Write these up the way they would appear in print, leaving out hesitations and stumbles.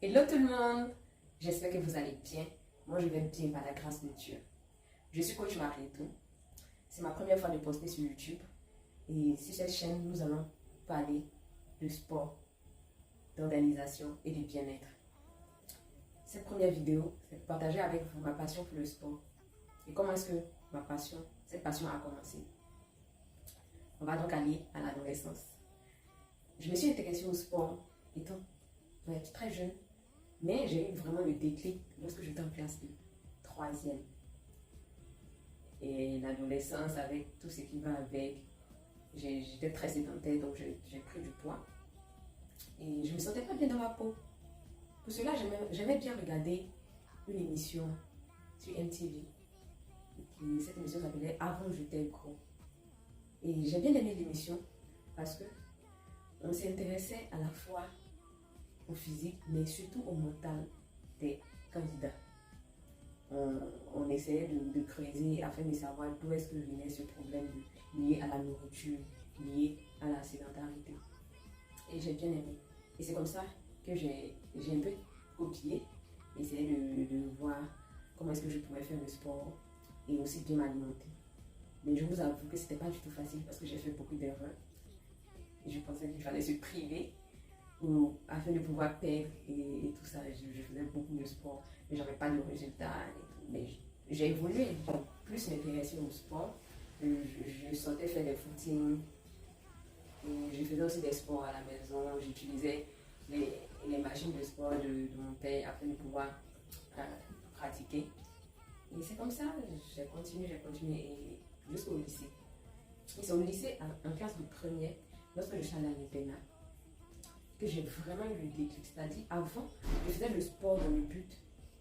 Hello tout le monde, j'espère que vous allez bien. Moi je vais bien par la grâce de Dieu. Je suis coach Marietou. C'est ma première fois de poster sur YouTube. Et sur cette chaîne, nous allons parler de sport, d'organisation et de bien-être. Cette première vidéo, c'est de partager avec vous ma passion pour le sport. Et comment est-ce que cette passion a commencé. On va donc aller à l'adolescence. Je me suis intéressée au sport étant très jeune. Mais j'ai eu vraiment le déclic lorsque j'étais en classe de 3e. Et l'adolescence, avec tout ce qui va avec, j'étais très sédentaire, donc j'ai pris du poids. Et je ne me sentais pas bien dans ma peau. Pour cela, j'aimais bien regarder une émission sur MTV. Cette émission s'appelait Avant j'étais gros. Et j'ai bien aimé l'émission parce que on s'intéressait à la fois au physique, mais surtout au mental des candidats. On essayait de creuser afin de savoir d'où est-ce que venait ce problème lié à la nourriture, lié à la sédentarité. Et j'ai bien aimé. Et c'est comme ça que j'ai un peu copié, essayé de voir comment est-ce que je pouvais faire le sport et aussi bien m'alimenter. Mais je vous avoue que c'était pas du tout facile parce que j'ai fait beaucoup d'erreurs. Et je pensais qu'il fallait se priver afin de pouvoir perdre et tout ça. Je faisais beaucoup de sport, mais j'avais pas de résultats. Mais j'ai évolué, j'ai plus m'intéressé au sport. Je sortais faire des footings. Je faisais aussi des sports à la maison. J'utilisais les machines de sport de mon père afin de pouvoir pratiquer. Et c'est comme ça, j'ai continué et jusqu'au lycée. Et c'est au lycée, en classe de première, lorsque je suis allée à l'internat, que j'ai vraiment eu le déclic. C'est-à-dire, avant, je faisais le sport dans le but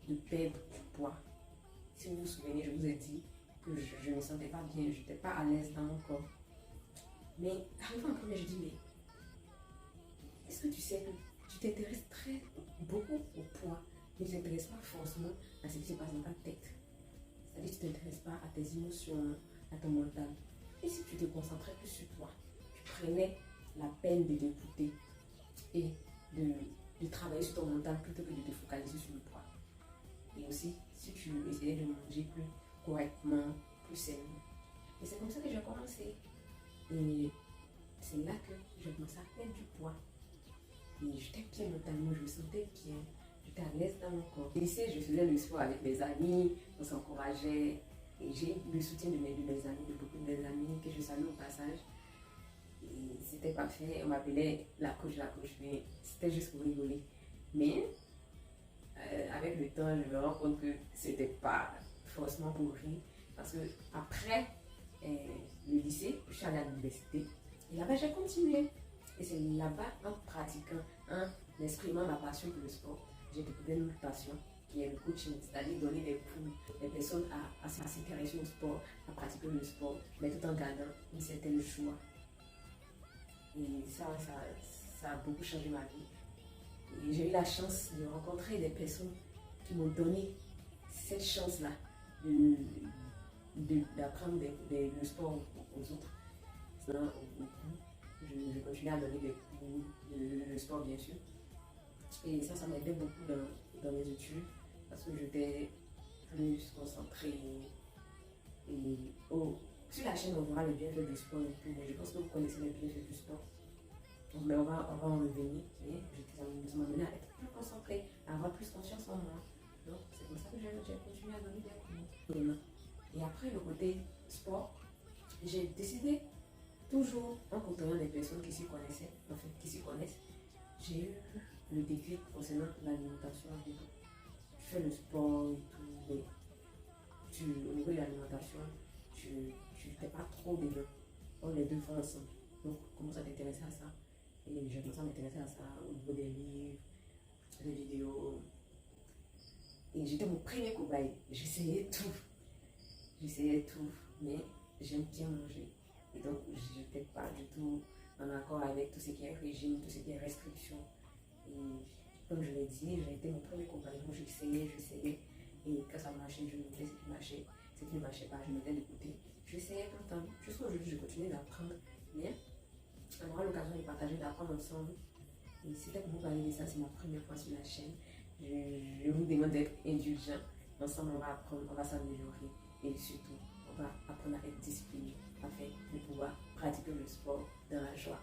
de perdre du poids. Si vous vous souvenez, je vous ai dit que je ne me sentais pas bien, je n'étais pas à l'aise dans mon corps. Mais arrivé en première, je dis, mais est-ce que tu sais que tu t'intéresses beaucoup au poids, mais tu ne t'intéresses pas forcément à ce qui se passe dans ta tête. C'est-à-dire, tu ne t'intéresses pas à tes émotions, à ton mental. Et si tu te concentrais plus sur toi, tu prenais la peine de t'écouter et de travailler sur ton mental plutôt que de te focaliser sur le poids. Et aussi, si tu essayais de manger plus correctement, plus sainement. Et c'est comme ça que j'ai commencé. Et c'est là que j'ai commencé à perdre du poids. Et j'étais bien mentalement, je me sentais bien. J'étais à l'aise dans mon corps. Et ici, je faisais le sport avec mes amis, on s'encourageait. Et j'ai eu le soutien de mes amis, de beaucoup de mes amis que je salue au passage. Et c'était parfait, on m'appelait la coach, mais c'était juste pour rigoler. Mais avec le temps, je me rends compte que c'était pas forcément pour rire. Parce que après le lycée, je suis allée à l'université. Et là-bas, j'ai continué. Et c'est là-bas, en pratiquant, en exprimant ma passion pour le sport, j'ai découvert une autre passion qui est le coaching, c'est-à-dire donner des cours aux personnes à s'intéresser au sport, à pratiquer le sport, mais tout en gardant une certaine joie. Et ça a beaucoup changé ma vie. Et j'ai eu la chance de rencontrer des personnes qui m'ont donné cette chance-là d'apprendre le sport aux autres. Sinon, je continuais à donner des cours de sport, bien sûr. Et ça m'aidait beaucoup dans mes études parce que j'étais plus concentrée. Sur la chaîne, on verra les bienfaits du sport et tout, mais je pense que vous connaissez les bienfaits du sport. Mais on va en revenir. Ça m'a amené à être plus concentrée, à avoir plus confiance en moi. Donc, c'est comme ça que j'ai continué à donner des cours. Et après, le côté sport, j'ai décidé, toujours en côtoyant des personnes qui s'y connaissaient, j'ai eu le déclic concernant l'alimentation. Tu fais le sport et tout, mais au niveau de l'alimentation, tu n'es pas trop dedans. On les deux vont ensemble. Donc, commence à t'intéresser à ça. Et j'ai commencé à m'intéresser à ça au niveau des livres, des vidéos. Et j'étais mon premier cobaye. J'essayais tout, mais j'aime bien manger. Et donc, je n'étais pas du tout en accord avec tout ce qui est régime, tout ce qui est restriction. Et comme je l'ai dit, j'ai été mon premier cobaye. Donc, j'essayais. Et quand ça marchait, je notais ce qui marchait. Ce qui ne marchait pas, je mettais de côté. J'essayais tout le temps. Jusqu'à aujourd'hui, je continue d'apprendre. Mais on aura l'occasion de partager, d'apprendre ensemble. Et c'était pour vous parler de ça, c'est ma première fois sur la chaîne. Je vous demande d'être indulgent. Ensemble, on va apprendre, on va s'améliorer et surtout, on va apprendre à être discipliné afin de pouvoir pratiquer le sport dans la joie.